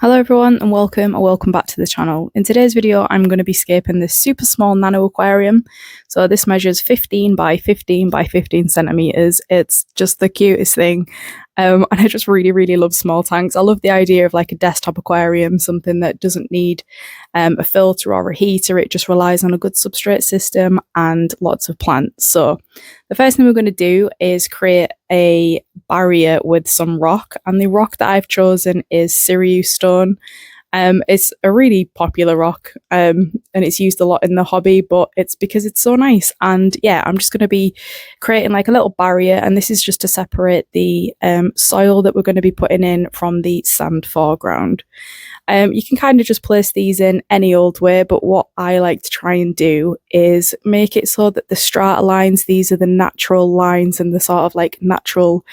Hello everyone and welcome back to the channel. In today's video I'm going to be scaping this super small nano aquarium. So this measures 15 by 15 by 15 centimeters. It's just the cutest thing. And I just really love small tanks. I love the idea of like a desktop aquarium, something that doesn't need a filter or a heater. It just relies on a good substrate system and lots of plants. So the first thing we're going to do is create a barrier with some rock, and the rock that I've chosen is Sirius stone. It's a really popular rock, and it's used a lot in the hobby, but it's because it's so nice. And yeah, I'm just going to be creating like a little barrier, and this is just to separate the soil that we're going to be putting in from the sand foreground. You can kind of just place these in any old way, but what I like to try and do is make it so that the strata lines, these are the natural lines and the sort of like natural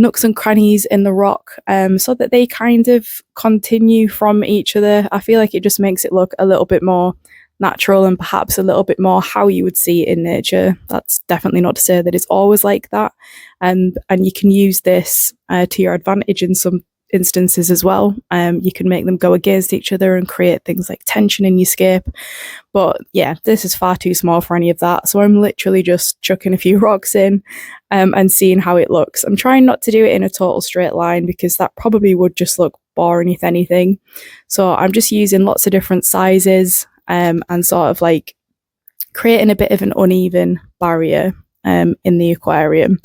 nooks and crannies in the rock, so that they kind of continue from each other. I feel like it just makes it look a little bit more natural and perhaps a little bit more how you would see it in nature. That's definitely not to say that it's always like that, and you can use this to your advantage in some instances as well. You can make them go against each other and create things like tension in your scape, but yeah, this is far too small for any of that, so I'm literally just chucking a few rocks in and seeing how it looks. I'm trying not to do it in a total straight line because that probably would just look boring if anything, so I'm just using lots of different sizes and sort of like creating a bit of an uneven barrier in the aquarium.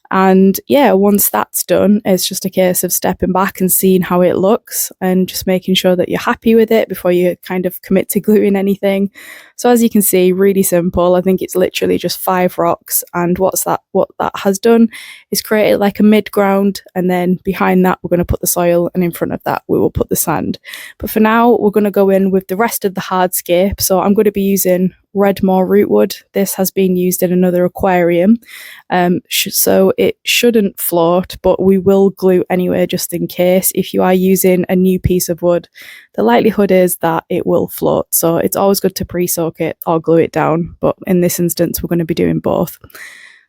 And yeah, once that's done, it's just a case of stepping back and seeing how it looks and just making sure that you're happy with it before you kind of commit to gluing anything. So as you can see, really simple. I think it's literally just 5 rocks, and what that has done is created like a mid-ground, and then behind that we're going to put the soil, and in front of that we will put the sand. But for now we're going to go in with the rest of the hardscape. So I'm going to be using Redmore rootwood. This has been used in another aquarium, so it shouldn't float, but we will glue anyway just in case. If you are using a new piece of wood, the likelihood is that it will float, so it's always good to pre-soak it or glue it down, but in this instance we're going to be doing both.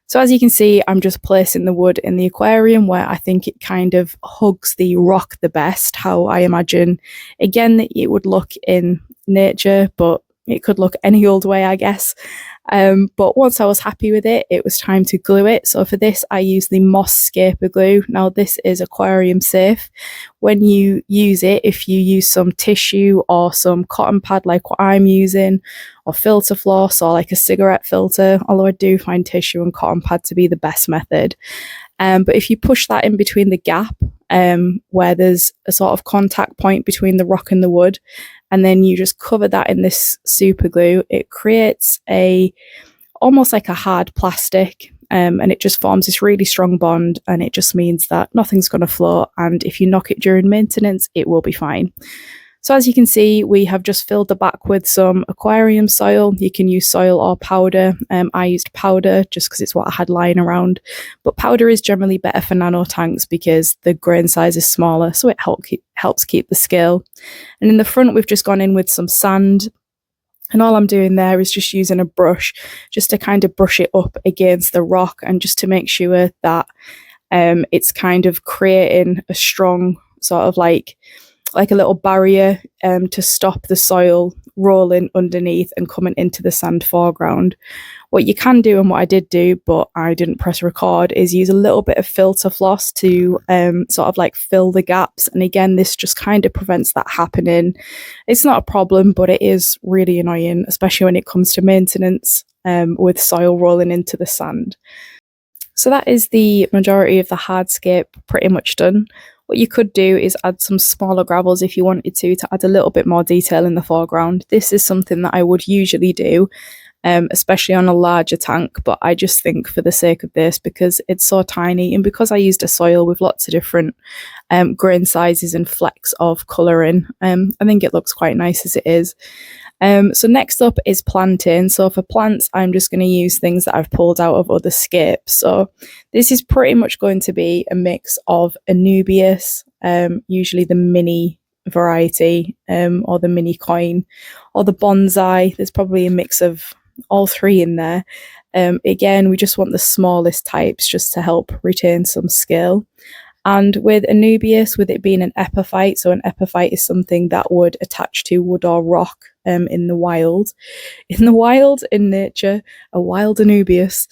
So as you can see, I'm just placing the wood in the aquarium where I think it kind of hugs the rock the best, how I imagine again that it would look in nature, but it could look any old way, I guess. But once I was happy with it, it was time to glue it. So for this, I use the Moss Scaper glue. Now, this is aquarium safe. When you use it, if you use some tissue or some cotton pad like what I'm using, or filter floss or like a cigarette filter, although I do find tissue and cotton pad to be the best method. But if you push that in between the gap, where there's a sort of contact point between the rock and the wood, and then you just cover that in this super glue, it creates almost like a hard plastic, and it just forms this really strong bond, and it just means that nothing's going to float, and if you knock it during maintenance, it will be fine. So as you can see, we have just filled the back with some aquarium soil. You can use soil or powder. I used powder just because it's what I had lying around. But powder is generally better for nano tanks because the grain size is smaller, so it helps keep the scale. And in the front, we've just gone in with some sand. And all I'm doing there is just using a brush just to kind of brush it up against the rock, and just to make sure that it's kind of creating a strong sort of like a little barrier to stop the soil rolling underneath and coming into the sand foreground. What you can do, and what I did do, but I didn't press record, is use a little bit of filter floss to sort of like fill the gaps. And again, this just kind of prevents that happening. It's not a problem, but it is really annoying, especially when it comes to maintenance with soil rolling into the sand. So that is the majority of the hardscape pretty much done. What you could do is add some smaller gravels if you wanted to add a little bit more detail in the foreground. This is something that I would usually do, especially on a larger tank, but I just think for the sake of this, because it's so tiny and because I used a soil with lots of different grain sizes and flecks of colouring, I think it looks quite nice as it is. So next up is planting. So for plants, I'm just going to use things that I've pulled out of other scapes. So this is pretty much going to be a mix of Anubias, usually the mini variety, or the mini coin, or the bonsai. There's probably a mix of all 3 in there. Again, we just want the smallest types just to help retain some scale. And with Anubias, with it being an epiphyte, so an epiphyte is something that would attach to wood or rock in the wild. In nature, a wild Anubias.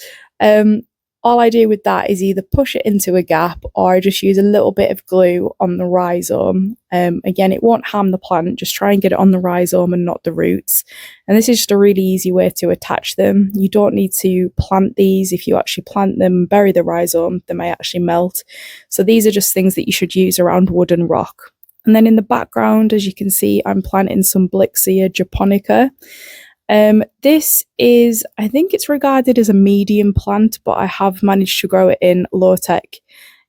All I do with that is either push it into a gap or I just use a little bit of glue on the rhizome. Again, it won't harm the plant, just try and get it on the rhizome and not the roots. And this is just a really easy way to attach them. You don't need to plant these. If you actually plant them and bury the rhizome, they may actually melt. So these are just things that you should use around wood and rock. And then in the background, as you can see, I'm planting some Blixia japonica. This is, I think it's regarded as a medium plant, but I have managed to grow it in low-tech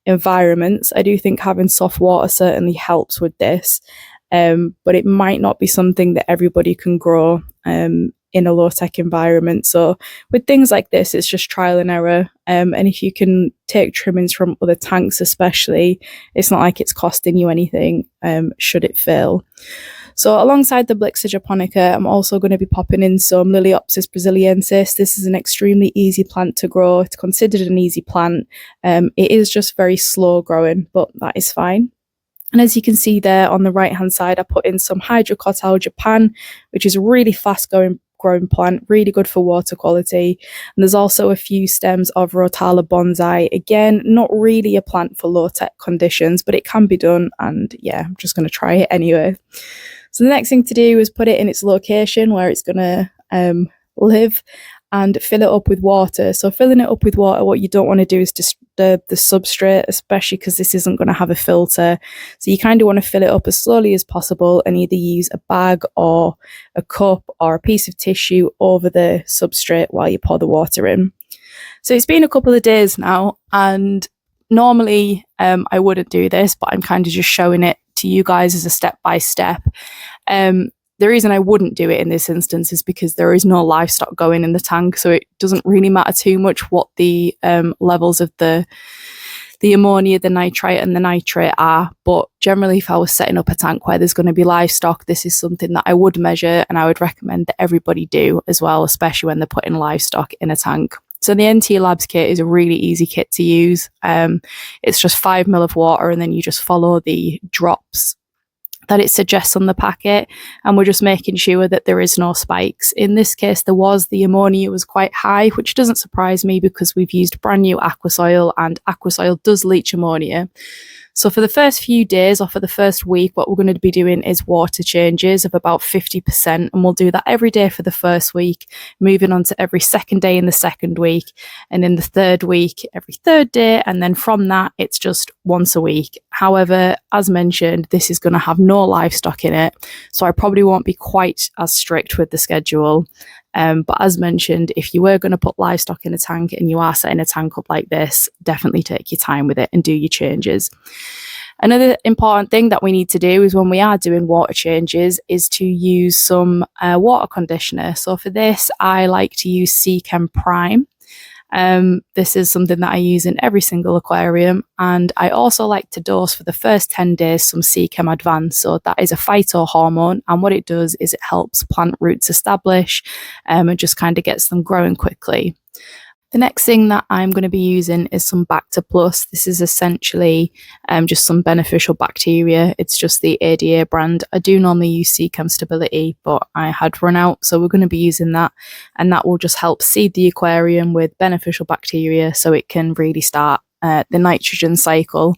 environments. I do think having soft water certainly helps with this, but it might not be something that everybody can grow in a low-tech environment. So with things like this, it's just trial and error. And if you can take trimmings from other tanks especially, it's not like it's costing you anything should it fail. So alongside the Blixia japonica, I'm also going to be popping in some Liliopsis brasiliensis. This is an extremely easy plant to grow. It's considered an easy plant. It is just very slow growing, but that is fine. And as you can see there on the right hand side, I put in some Hydrocotyl Japan, which is a really fast growing plant, really good for water quality. And there's also a few stems of Rotala bonsai. Again, not really a plant for low tech conditions, but it can be done. And yeah, I'm just going to try it anyway. So the next thing to do is put it in its location where it's going to live and fill it up with water. So filling it up with water, what you don't want to do is disturb the substrate, especially because this isn't going to have a filter. So you kind of want to fill it up as slowly as possible and either use a bag or a cup or a piece of tissue over the substrate while you pour the water in. So it's been a couple of days now, and normally I wouldn't do this, but I'm kind of just showing it to you guys as a step-by-step. The reason I wouldn't do it in this instance is because there is no livestock going in the tank, so it doesn't really matter too much what the levels of the ammonia, the nitrite and the nitrate are. But generally, if I was setting up a tank where there's going to be livestock, this is something that I would measure and I would recommend that everybody do as well, especially when they're putting livestock in a tank. So the NT Labs kit is a really easy kit to use. It's just 5 ml of water and then you just follow the drops that it suggests on the packet, and we're just making sure that there is no spikes. In this case, the ammonia was quite high, which doesn't surprise me because we've used brand new aquasoil and aquasoil does leach ammonia. So for the first few days or for the first week, what we're going to be doing is water changes of about 50%, and we'll do that every day for the first week, moving on to every second day in the second week, and in the third week, every third day, and then from that, it's just once a week. However, as mentioned, this is going to have no livestock in it, so I probably won't be quite as strict with the schedule. But as mentioned, if you were going to put livestock in a tank and you are setting a tank up like this, definitely take your time with it and do your changes. Another important thing that we need to do is when we are doing water changes is to use some water conditioner. So for this, I like to use Seachem Prime. This is something that I use in every single aquarium, and I also like to dose for the first 10 days some Seachem Advance. So that is a phytohormone, and what it does is it helps plant roots establish and just kind of gets them growing quickly. The next thing that I'm going to be using is some Bacter Plus. This is essentially just some beneficial bacteria. It's just the ADA brand. I do normally use Seachem Stability, but I had run out, so we're going to be using that, and that will just help seed the aquarium with beneficial bacteria so it can really start the nitrogen cycle.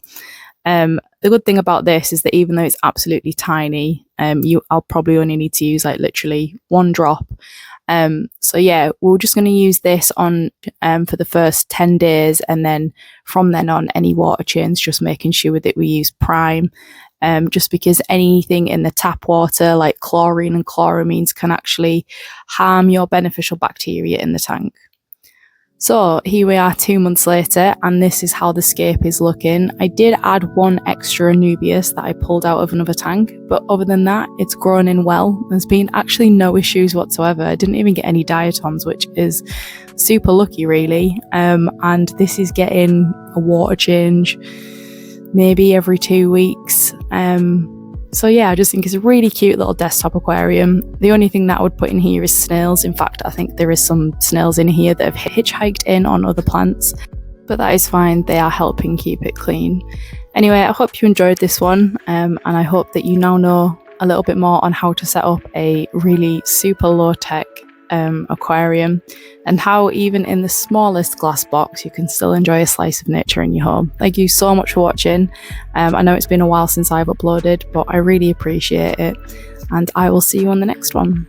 The good thing about this is that even though it's absolutely tiny, I'll probably only need to use like literally 1 drop. So yeah, we're just going to use this on for the first 10 days, and then from then on, any water change, just making sure that we use Prime, just because anything in the tap water like chlorine and chloramines can actually harm your beneficial bacteria in the tank. So here we are 2 months later, and this is how the scape is looking. I did add 1 extra Anubias that I pulled out of another tank, but other than that, it's grown in well. There's been actually no issues whatsoever. I didn't even get any diatoms, which is super lucky really. And this is getting a water change maybe every 2 weeks. So yeah, I just think it's a really cute little desktop aquarium. The only thing that I would put in here is snails. In fact, I think there is some snails in here that have hitchhiked in on other plants, but that is fine. They are helping keep it clean. Anyway, I hope you enjoyed this one, and I hope that you now know a little bit more on how to set up a really super low-tech aquarium, and how even in the smallest glass box you can still enjoy a slice of nature in your home. Thank you so much for watching. I know it's been a while since I've uploaded, but I really appreciate it, and I will see you on the next one.